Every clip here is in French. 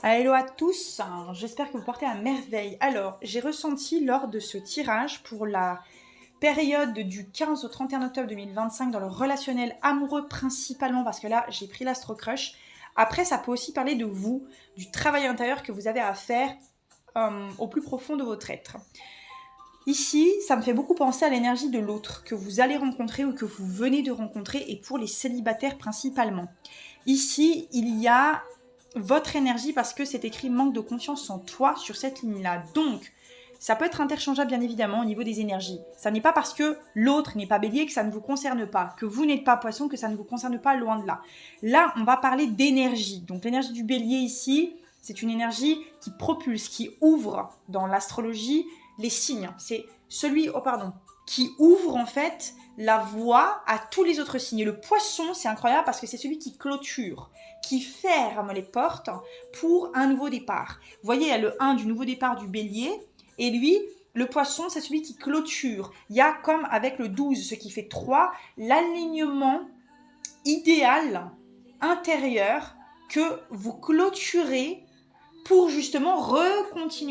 Hello à tous, j'espère que vous portez à merveille. Alors, j'ai ressenti lors de ce tirage pour la période du 15 au 31 octobre 2025 dans le relationnel amoureux principalement, parce que là, j'ai pris l'Astro Crush. Après, ça peut aussi parler de vous, du travail intérieur que vous avez à faire au plus profond de votre être. Ici, ça me fait beaucoup penser à l'énergie de l'autre que vous allez rencontrer ou que vous venez de rencontrer, et pour les célibataires principalement. Ici, il y a votre énergie parce que c'est écrit manque de confiance en toi sur cette ligne-là. Donc, ça peut être interchangeable bien évidemment au niveau des énergies. Ça n'est pas parce que l'autre n'est pas bélier que ça ne vous concerne pas, que vous n'êtes pas poisson que ça ne vous concerne pas, loin de là. Là, on va parler d'énergie. Donc l'énergie du bélier ici, c'est une énergie qui propulse, qui ouvre dans l'astrologie les signes. C'est celui, qui ouvre en fait la voie à tous les autres signes. Et le poisson, c'est incroyable parce que c'est celui qui clôture, qui ferme les portes pour un nouveau départ. Vous voyez, il y a le 1 du nouveau départ du bélier, et lui, le poisson, c'est celui qui clôture. Il y a, comme avec le 12, ce qui fait 3, l'alignement idéal intérieur que vous clôturez pour justement recommencer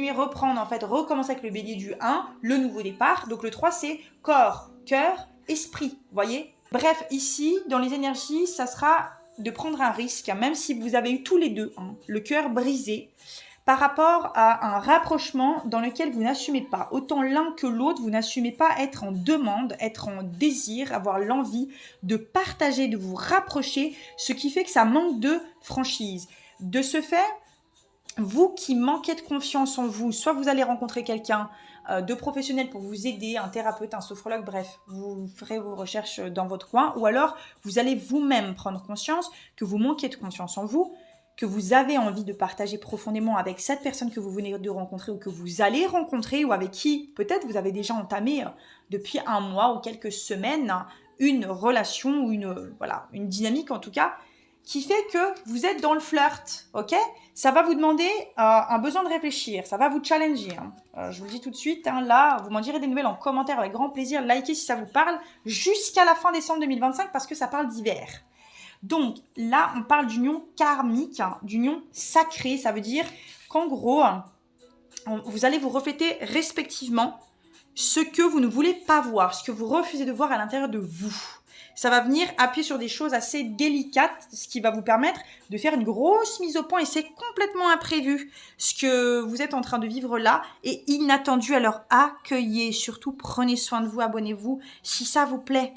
avec le bélier du 1, le nouveau départ. Donc le 3, c'est corps, cœur, esprit, vous voyez. Bref, ici, dans les énergies, ça sera de prendre un risque, même si vous avez eu tous les deux le cœur brisé, par rapport à un rapprochement dans lequel vous n'assumez pas. Autant l'un que l'autre, vous n'assumez pas être en demande, être en désir, avoir l'envie de partager, de vous rapprocher, ce qui fait que ça manque de franchise. De ce fait, vous qui manquez de confiance en vous, soit vous allez rencontrer quelqu'un de professionnel pour vous aider, un thérapeute, un sophrologue, bref, vous ferez vos recherches dans votre coin, ou alors vous allez vous-même prendre conscience que vous manquez de confiance en vous, que vous avez envie de partager profondément avec cette personne que vous venez de rencontrer ou que vous allez rencontrer, ou avec qui peut-être vous avez déjà entamé depuis un mois ou quelques semaines une relation ou une dynamique en tout cas, qui fait que vous êtes dans le flirt, ok? Ça va vous demander un besoin de réfléchir, ça va vous challenger. Je vous le dis tout de suite, là, vous m'en direz des nouvelles en commentaire avec grand plaisir. Likez si ça vous parle jusqu'à la fin décembre 2025 parce que ça parle d'hiver. Donc là, on parle d'union karmique, d'union sacrée. Ça veut dire qu'en gros, vous allez vous refléter respectivement ce que vous ne voulez pas voir, ce que vous refusez de voir à l'intérieur de vous. Ça va venir appuyer sur des choses assez délicates, ce qui va vous permettre de faire une grosse mise au point, et c'est complètement imprévu. Ce que vous êtes en train de vivre là est inattendu, alors accueillez, surtout prenez soin de vous, abonnez-vous si ça vous plaît.